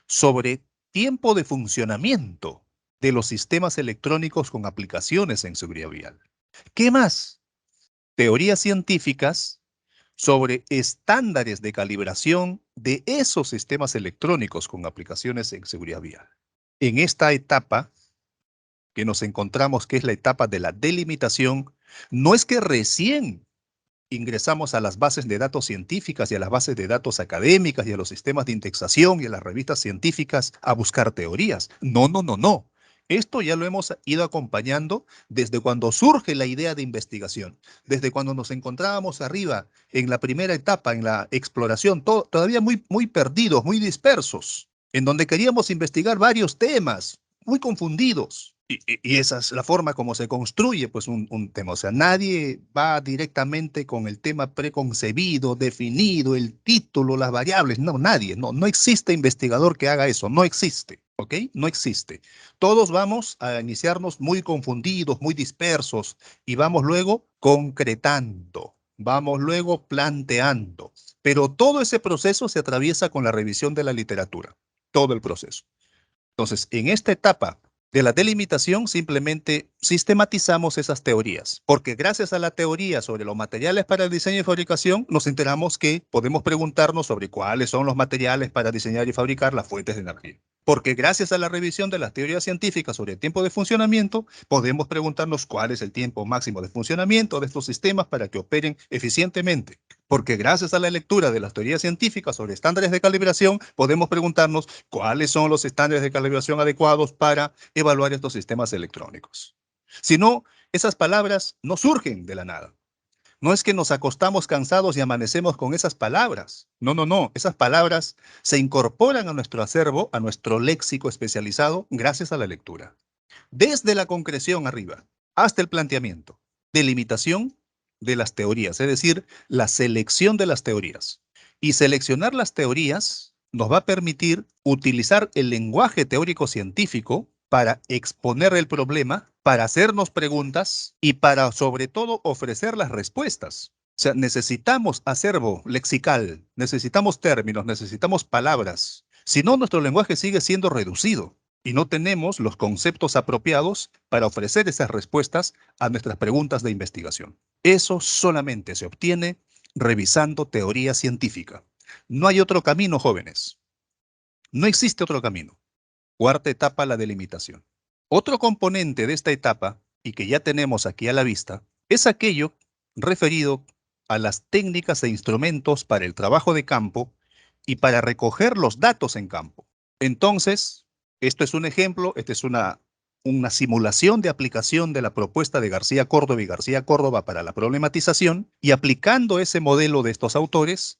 sobre tiempo de funcionamiento de los sistemas electrónicos con aplicaciones en seguridad vial. ¿Qué más? Teorías científicas sobre estándares de calibración de esos sistemas electrónicos con aplicaciones en seguridad vial. En esta etapa que nos encontramos, que es la etapa de la delimitación, no es que recién ingresamos a las bases de datos científicas y a las bases de datos académicas y a los sistemas de indexación y a las revistas científicas a buscar teorías. No, no, no, no. Esto ya lo hemos ido acompañando desde cuando surge la idea de investigación, desde cuando nos encontrábamos arriba en la primera etapa, en la exploración, todavía muy perdidos, muy dispersos, en donde queríamos investigar varios temas, muy confundidos. Y esa es la forma como se construye pues un tema. O sea, nadie va directamente con el tema preconcebido, definido, el título, las variables. No, nadie. No existe investigador que haga eso. No existe. ¿Ok? No existe. Todos vamos a iniciarnos muy confundidos, muy dispersos y vamos luego concretando. Vamos luego planteando. Pero todo ese proceso se atraviesa con la revisión de la literatura. Todo el proceso. Entonces, en esta etapa de la delimitación simplemente sistematizamos esas teorías, porque gracias a la teoría sobre los materiales para el diseño y fabricación, nos enteramos que podemos preguntarnos sobre cuáles son los materiales para diseñar y fabricar las fuentes de energía. Porque gracias a la revisión de las teorías científicas sobre el tiempo de funcionamiento, podemos preguntarnos cuál es el tiempo máximo de funcionamiento de estos sistemas para que operen eficientemente. Porque gracias a la lectura de las teorías científicas sobre estándares de calibración, podemos preguntarnos cuáles son los estándares de calibración adecuados para evaluar estos sistemas electrónicos. Si no, esas palabras no surgen de la nada. No es que nos acostamos cansados y amanecemos con esas palabras. No, no, no. Esas palabras se incorporan a nuestro acervo, a nuestro léxico especializado, gracias a la lectura. Desde la concreción arriba hasta el planteamiento, delimitación de las teorías, es decir, la selección de las teorías. Y seleccionar las teorías nos va a permitir utilizar el lenguaje teórico científico para exponer el problema, para hacernos preguntas y para, sobre todo, ofrecer las respuestas. O sea, necesitamos acervo lexical, necesitamos términos, necesitamos palabras. Si no, nuestro lenguaje sigue siendo reducido y no tenemos los conceptos apropiados para ofrecer esas respuestas a nuestras preguntas de investigación. Eso solamente se obtiene revisando teoría científica. No hay otro camino, jóvenes. No existe otro camino. Cuarta etapa, la delimitación. Otro componente de esta etapa, y que ya tenemos aquí a la vista, es aquello referido a las técnicas e instrumentos para el trabajo de campo y para recoger los datos en campo. Entonces, esto es un ejemplo, esta es una simulación de aplicación de la propuesta de García Córdoba y García Córdoba para la problematización, y aplicando ese modelo de estos autores,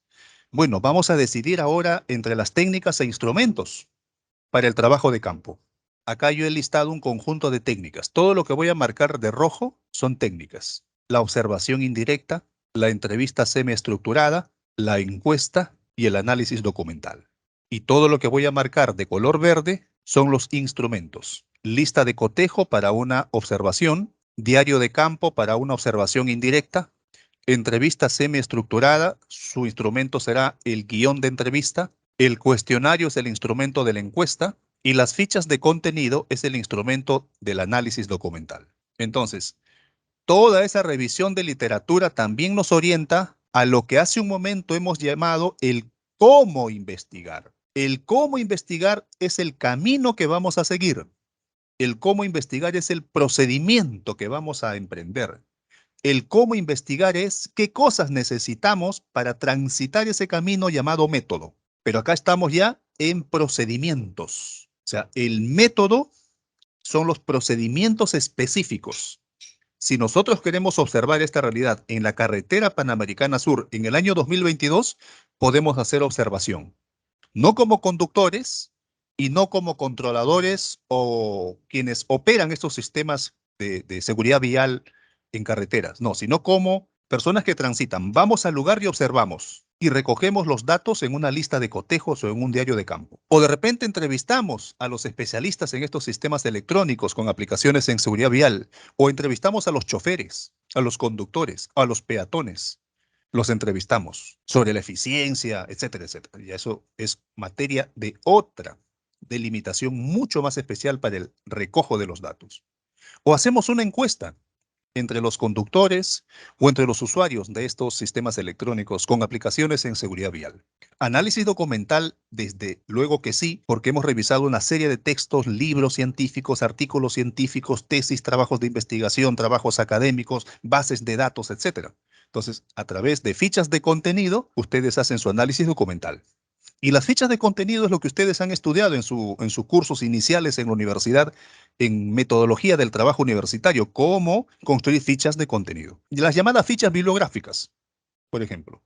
bueno, vamos a decidir ahora entre las técnicas e instrumentos para el trabajo de campo. Acá yo he listado un conjunto de técnicas. Todo lo que voy a marcar de rojo son técnicas. La observación indirecta, la entrevista semiestructurada, la encuesta y el análisis documental. Y todo lo que voy a marcar de color verde son los instrumentos. Lista de cotejo para una observación, diario de campo para una observación indirecta, entrevista semiestructurada, su instrumento será el guión de entrevista, el cuestionario es el instrumento de la encuesta y las fichas de contenido es el instrumento del análisis documental. Entonces, toda esa revisión de literatura también nos orienta a lo que hace un momento hemos llamado el cómo investigar. El cómo investigar es el camino que vamos a seguir. El cómo investigar es el procedimiento que vamos a emprender. El cómo investigar es qué cosas necesitamos para transitar ese camino llamado método. Pero acá estamos ya en procedimientos. O sea, el método son los procedimientos específicos. Si nosotros queremos observar esta realidad en la carretera Panamericana Sur en el año 2022, podemos hacer observación. No como conductores y no como controladores o quienes operan estos sistemas de seguridad vial en carreteras, no, sino como personas que transitan. Vamos al lugar y observamos y recogemos los datos en una lista de cotejos o en un diario de campo. O de repente entrevistamos a los especialistas en estos sistemas electrónicos con aplicaciones en seguridad vial, o entrevistamos a los choferes, a los conductores, a los peatones. Los entrevistamos sobre la eficiencia, etcétera, etcétera. Y eso es materia de otra delimitación mucho más especial para el recojo de los datos. O hacemos una encuesta entre los conductores o entre los usuarios de estos sistemas electrónicos con aplicaciones en seguridad vial. Análisis documental, desde luego que sí, porque hemos revisado una serie de textos, libros científicos, artículos científicos, tesis, trabajos de investigación, trabajos académicos, bases de datos, etcétera. Entonces, a través de fichas de contenido, ustedes hacen su análisis documental. Y las fichas de contenido es lo que ustedes han estudiado en sus cursos iniciales en la universidad, en metodología del trabajo universitario, cómo construir fichas de contenido. Y las llamadas fichas bibliográficas, por ejemplo.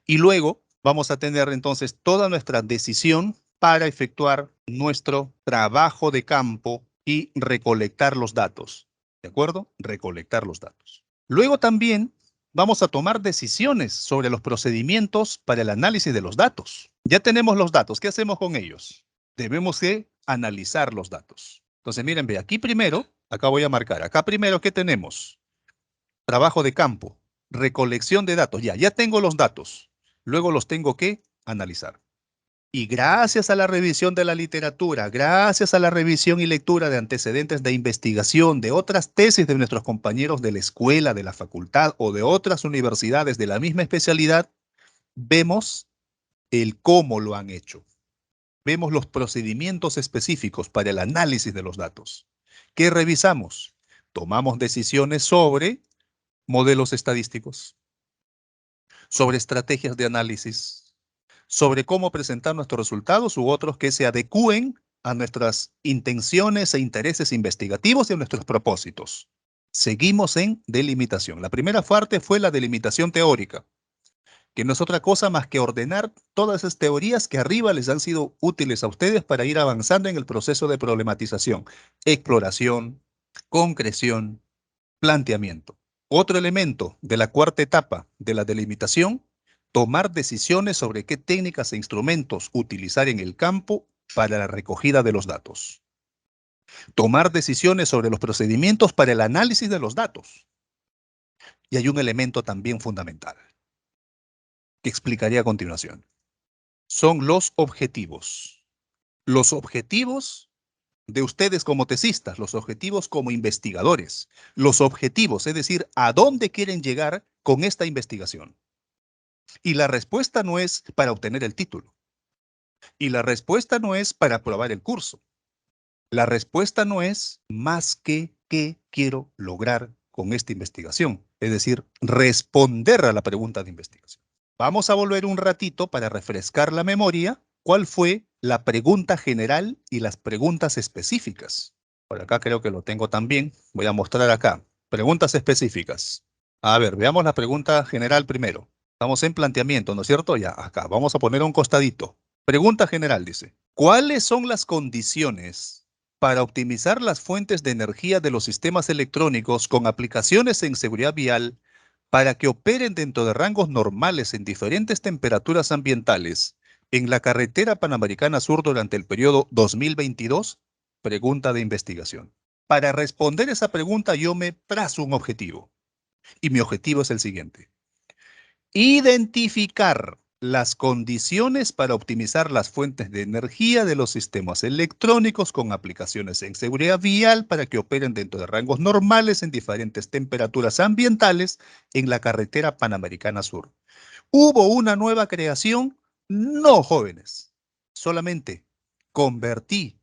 Y luego vamos a tener entonces toda nuestra decisión para efectuar nuestro trabajo de campo y recolectar los datos. ¿De acuerdo? Recolectar los datos. Luego también vamos a tomar decisiones sobre los procedimientos para el análisis de los datos. Ya tenemos los datos, ¿qué hacemos con ellos? Debemos de analizar los datos. Entonces, miren, ve, aquí primero, acá voy a marcar, acá primero, ¿qué tenemos? Trabajo de campo, recolección de datos. Ya tengo los datos. Luego los tengo que analizar. Y gracias a la revisión de la literatura, gracias a la revisión y lectura de antecedentes de investigación, de otras tesis de nuestros compañeros de la escuela, de la facultad o de otras universidades de la misma especialidad, vemos el cómo lo han hecho. Vemos los procedimientos específicos para el análisis de los datos. ¿Qué revisamos? Tomamos decisiones sobre modelos estadísticos, sobre estrategias de análisis, sobre cómo presentar nuestros resultados u otros que se adecúen a nuestras intenciones e intereses investigativos y a nuestros propósitos. Seguimos en delimitación. La primera parte fue la delimitación teórica, que no es otra cosa más que ordenar todas esas teorías que arriba les han sido útiles a ustedes para ir avanzando en el proceso de problematización, exploración, concreción, planteamiento. Otro elemento de la cuarta etapa de la delimitación, tomar decisiones sobre qué técnicas e instrumentos utilizar en el campo para la recogida de los datos. Tomar decisiones sobre los procedimientos para el análisis de los datos. Y hay un elemento también fundamental que explicaré a continuación. Son los objetivos. Los objetivos de ustedes como tesistas, los objetivos como investigadores, los objetivos, es decir, a dónde quieren llegar con esta investigación. Y la respuesta no es para obtener el título. Y la respuesta no es para aprobar el curso. La respuesta no es más que qué quiero lograr con esta investigación. Es decir, responder a la pregunta de investigación. Vamos a volver un ratito para refrescar la memoria. ¿Cuál fue la pregunta general y las preguntas específicas? Por acá creo que lo tengo también. Voy a mostrar acá. Preguntas específicas. A ver, veamos la pregunta general primero. Estamos en planteamiento, ¿no es cierto? Ya, acá. Vamos a poner un costadito. Pregunta general, dice. ¿Cuáles son las condiciones para optimizar las fuentes de energía de los sistemas electrónicos con aplicaciones en seguridad vial para que operen dentro de rangos normales en diferentes temperaturas ambientales en la carretera Panamericana Sur durante el periodo 2022? Pregunta de investigación. Para responder esa pregunta yo me trazo un objetivo. Y mi objetivo es el siguiente. Identificar las condiciones para optimizar las fuentes de energía de los sistemas electrónicos con aplicaciones en seguridad vial para que operen dentro de rangos normales en diferentes temperaturas ambientales en la carretera Panamericana Sur. ¿Hubo una nueva creación? No, jóvenes. Solamente convertí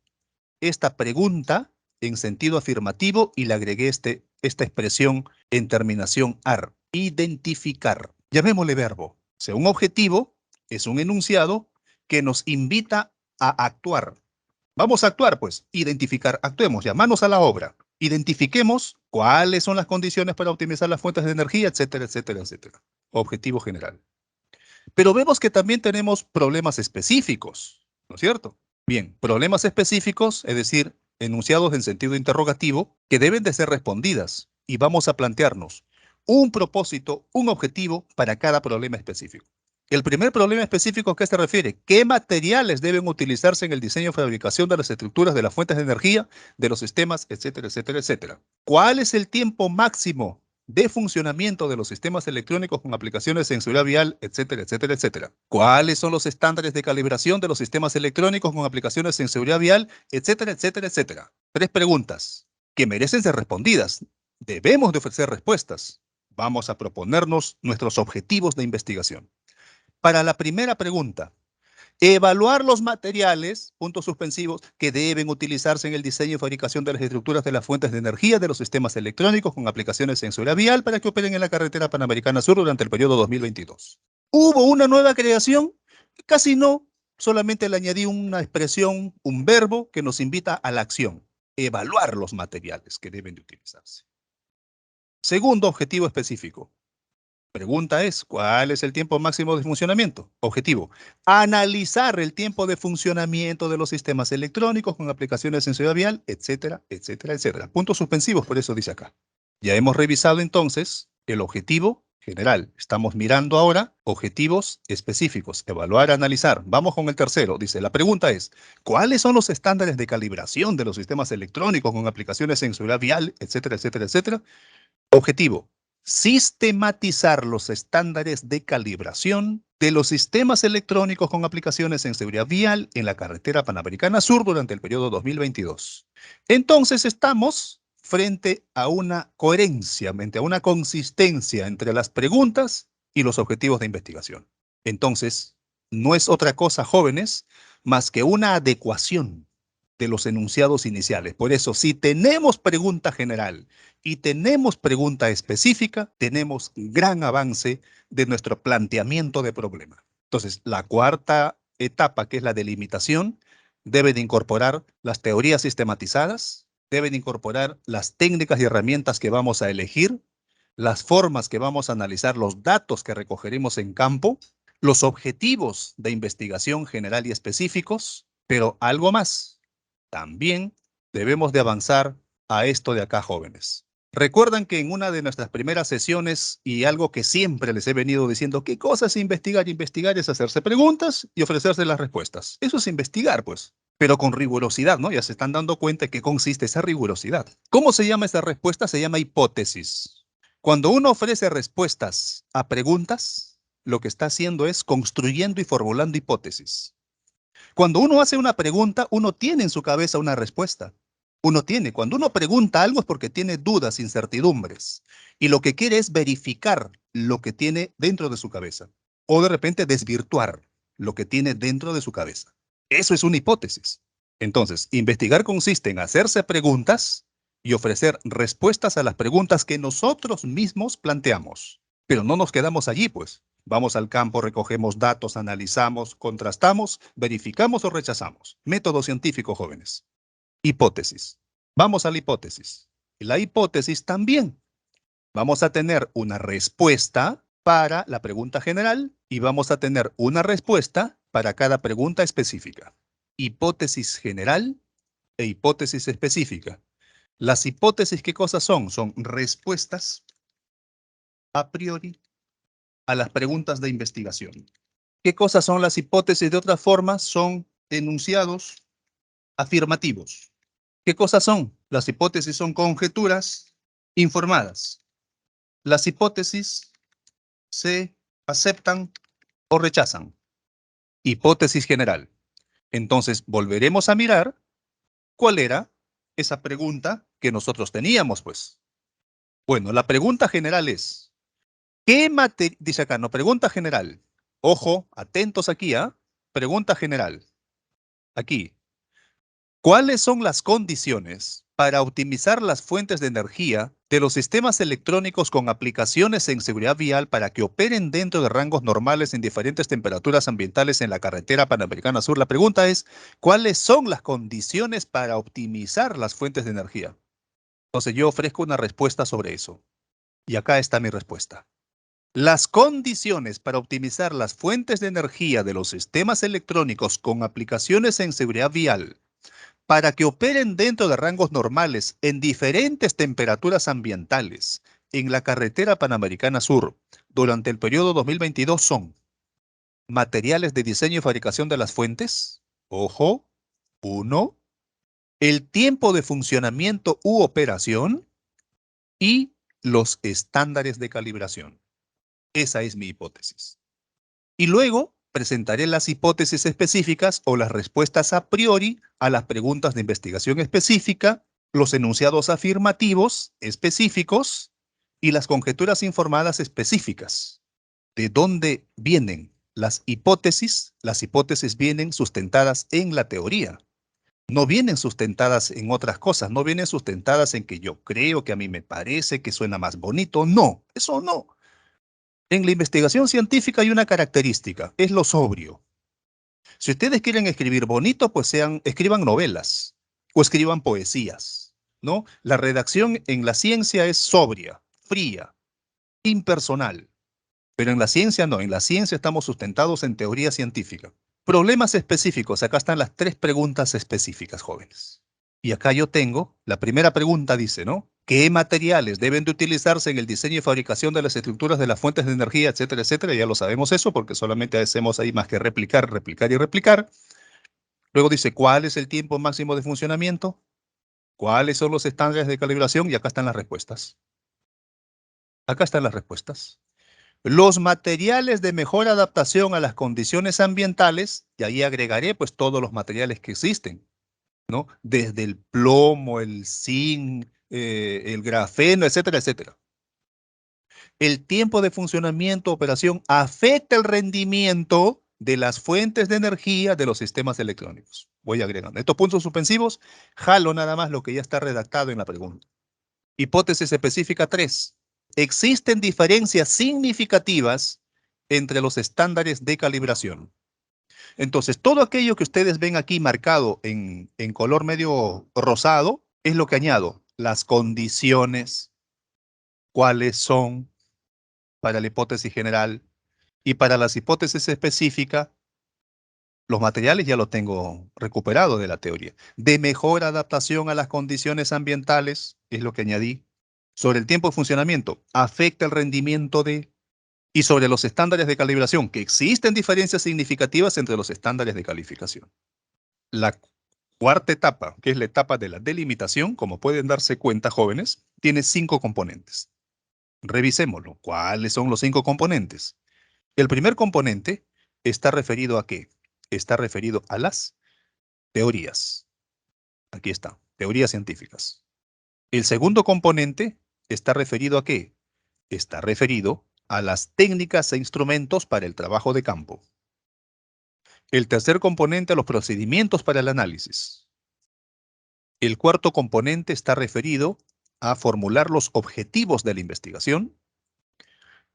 esta pregunta en sentido afirmativo y le agregué esta expresión en terminación AR. Identificar. Llamémosle verbo. O sea, un objetivo es un enunciado que nos invita a actuar. Vamos a actuar, pues. Identificar. Actuemos ya. Manos a la obra. Identifiquemos cuáles son las condiciones para optimizar las fuentes de energía, etcétera, etcétera, etcétera. Objetivo general. Pero vemos que también tenemos problemas específicos, ¿no es cierto? Bien, problemas específicos, es decir, enunciados en sentido interrogativo, que deben de ser respondidas. Y vamos a plantearnos un propósito, un objetivo para cada problema específico. El primer problema específico a qué se refiere: ¿qué materiales deben utilizarse en el diseño y fabricación de las estructuras de las fuentes de energía, de los sistemas, etcétera, etcétera, etcétera? ¿Cuál es el tiempo máximo de funcionamiento de los sistemas electrónicos con aplicaciones en seguridad vial, etcétera, etcétera, etcétera? ¿Cuáles son los estándares de calibración de los sistemas electrónicos con aplicaciones en seguridad vial, etcétera, etcétera, etcétera? Tres preguntas que merecen ser respondidas. Debemos de ofrecer respuestas. Vamos a proponernos nuestros objetivos de investigación. Para la primera pregunta, evaluar los materiales, puntos suspensivos, que deben utilizarse en el diseño y fabricación de las estructuras de las fuentes de energía de los sistemas electrónicos con aplicaciones en seguridad vial para que operen en la carretera Panamericana Sur durante el periodo 2022. ¿Hubo una nueva creación? Casi no, solamente le añadí una expresión, un verbo que nos invita a la acción. Evaluar los materiales que deben de utilizarse. Segundo objetivo específico. Pregunta es, ¿cuál es el tiempo máximo de funcionamiento? Objetivo, analizar el tiempo de funcionamiento de los sistemas electrónicos con aplicaciones en seguridad vial, etcétera, etcétera, etcétera. Puntos suspensivos, por eso dice acá. Ya hemos revisado entonces el objetivo general. Estamos mirando ahora objetivos específicos, evaluar, analizar. Vamos con el tercero. Dice, la pregunta es, ¿cuáles son los estándares de calibración de los sistemas electrónicos con aplicaciones en seguridad vial, etcétera, etcétera, etcétera? Objetivo, sistematizar los estándares de calibración de los sistemas electrónicos con aplicaciones en seguridad vial en la carretera Panamericana Sur durante el periodo 2022. Entonces estamos frente a una coherencia, frente a una consistencia entre las preguntas y los objetivos de investigación. Entonces, no es otra cosa, jóvenes, más que una adecuación de los enunciados iniciales. Por eso, si tenemos pregunta general y tenemos pregunta específica, tenemos gran avance de nuestro planteamiento de problema. Entonces, la cuarta etapa, que es la delimitación, debe de incorporar las teorías sistematizadas, debe de incorporar las técnicas y herramientas que vamos a elegir, las formas que vamos a analizar, los datos que recogeremos en campo, los objetivos de investigación general y específicos, pero algo más. También debemos de avanzar a esto de acá, jóvenes. Recuerdan que en una de nuestras primeras sesiones, y algo que siempre les he venido diciendo, ¿qué cosa es investigar? Investigar es hacerse preguntas y ofrecerse las respuestas. Eso es investigar, pues, pero con rigurosidad, ¿no? Ya se están dando cuenta de qué consiste esa rigurosidad. ¿Cómo se llama esa respuesta? Se llama hipótesis. Cuando uno ofrece respuestas a preguntas, lo que está haciendo es construyendo y formulando hipótesis. Cuando uno hace una pregunta, uno tiene en su cabeza una respuesta. Cuando uno pregunta algo es porque tiene dudas, incertidumbres, y lo que quiere es verificar lo que tiene dentro de su cabeza, o de repente desvirtuar lo que tiene dentro de su cabeza. Eso es una hipótesis. Entonces, investigar consiste en hacerse preguntas y ofrecer respuestas a las preguntas que nosotros mismos planteamos. Pero no nos quedamos allí, pues. Vamos al campo, recogemos datos, analizamos, contrastamos, verificamos o rechazamos. Método científico, jóvenes. Hipótesis. Vamos a la hipótesis. La hipótesis también. Vamos a tener una respuesta para la pregunta general y vamos a tener una respuesta para cada pregunta específica. Hipótesis general e hipótesis específica. Las hipótesis, ¿qué cosas son? Son respuestas a priori a las preguntas de investigación. ¿Qué cosas son las hipótesis? De otra forma, son enunciados afirmativos. ¿Qué cosas son? Las hipótesis son conjeturas informadas. Las hipótesis se aceptan o rechazan. Hipótesis general. Entonces, volveremos a mirar cuál era esa pregunta que nosotros teníamos, pues. Bueno, la pregunta general es, ¿qué materia? Dice acá, no, pregunta general. Ojo, atentos aquí, ¿ah? Pregunta general. Aquí. ¿Cuáles son las condiciones para optimizar las fuentes de energía de los sistemas electrónicos con aplicaciones en seguridad vial para que operen dentro de rangos normales en diferentes temperaturas ambientales en la carretera Panamericana Sur? La pregunta es, ¿cuáles son las condiciones para optimizar las fuentes de energía? Entonces yo ofrezco una respuesta sobre eso. Y acá está mi respuesta. Las condiciones para optimizar las fuentes de energía de los sistemas electrónicos con aplicaciones en seguridad vial para que operen dentro de rangos normales en diferentes temperaturas ambientales en la carretera Panamericana Sur durante el periodo 2022 son materiales de diseño y fabricación de las fuentes, ojo, 1, el tiempo de funcionamiento u operación y los estándares de calibración. Esa es mi hipótesis. Y luego presentaré las hipótesis específicas o las respuestas a priori a las preguntas de investigación específica, los enunciados afirmativos específicos y las conjeturas informadas específicas. ¿De dónde vienen las hipótesis? Las hipótesis vienen sustentadas en la teoría. No vienen sustentadas en otras cosas, no vienen sustentadas en que yo creo, que a mí me parece, que suena más bonito. No, eso no. En la investigación científica hay una característica, es lo sobrio. Si ustedes quieren escribir bonito, pues escriban novelas o escriban poesías, ¿no? La redacción en la ciencia es sobria, fría, impersonal. Pero en la ciencia no, en la ciencia estamos sustentados en teoría científica. Problemas específicos, acá están las 3 preguntas específicas, jóvenes. Y acá yo tengo, la primera pregunta dice, ¿no? ¿Qué materiales deben de utilizarse en el diseño y fabricación de las estructuras de las fuentes de energía, etcétera, etcétera? Ya lo sabemos eso porque solamente hacemos ahí más que replicar, replicar y replicar. Luego dice, ¿cuál es el tiempo máximo de funcionamiento? ¿Cuáles son los estándares de calibración? Y acá están las respuestas. Acá están las respuestas. Los materiales de mejor adaptación a las condiciones ambientales, y ahí agregaré pues todos los materiales que existen, ¿no? Desde el plomo, el zinc, el grafeno, etcétera, etcétera. El tiempo de funcionamiento, operación, afecta el rendimiento de las fuentes de energía de los sistemas electrónicos. Voy agregando. Estos puntos suspensivos, jalo nada más lo que ya está redactado en la pregunta. Hipótesis específica 3. Existen diferencias significativas entre los estándares de calibración. Entonces, todo aquello que ustedes ven aquí marcado en color medio rosado es lo que añado. Las condiciones, cuáles son para la hipótesis general y para las hipótesis específicas, los materiales ya los tengo recuperado de la teoría. De mejor adaptación a las condiciones ambientales, es lo que añadí. Sobre el tiempo de funcionamiento, afecta el rendimiento de... Y sobre los estándares de calibración, que existen diferencias significativas entre los estándares de calificación. La cuarta etapa, que es la etapa de la delimitación, como pueden darse cuenta, jóvenes, tiene 5 componentes. Revisémoslo. ¿Cuáles son los 5 componentes? El primer componente está referido ¿a qué? Está referido a las teorías. Aquí está, teorías científicas. El segundo componente está referido ¿a qué? Está referido a las técnicas e instrumentos para el trabajo de campo. El tercer componente a los procedimientos para el análisis. El cuarto componente está referido a formular los objetivos de la investigación.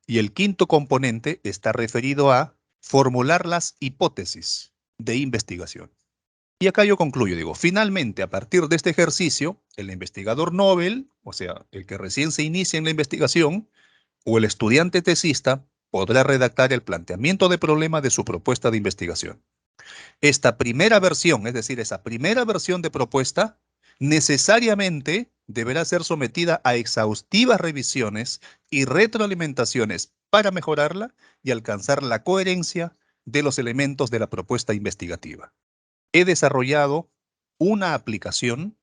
Y el quinto componente está referido a formular las hipótesis de investigación. Y acá yo concluyo, digo, finalmente, a partir de este ejercicio, el investigador Nobel, o sea, el que recién se inicia en la investigación, o el estudiante tesista, podrá redactar el planteamiento de problema de su propuesta de investigación. Esta primera versión, es decir, esa primera versión de propuesta, necesariamente deberá ser sometida a exhaustivas revisiones y retroalimentaciones para mejorarla y alcanzar la coherencia de los elementos de la propuesta investigativa. He desarrollado una aplicación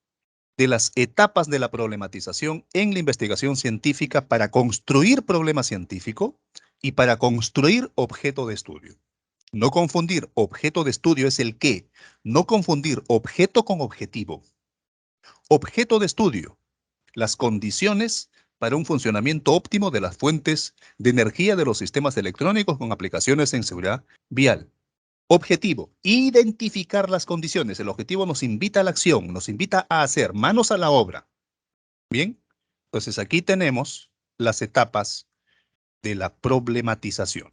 de las etapas de la problematización en la investigación científica para construir problema científico y para construir objeto de estudio. No confundir objeto de estudio es el qué, no confundir objeto con objetivo. Objeto de estudio, las condiciones para un funcionamiento óptimo de las fuentes de energía de los sistemas electrónicos con aplicaciones en seguridad vial. Objetivo, identificar las condiciones. El objetivo nos invita a la acción, nos invita a hacer manos a la obra. Bien, entonces aquí tenemos las etapas de la problematización.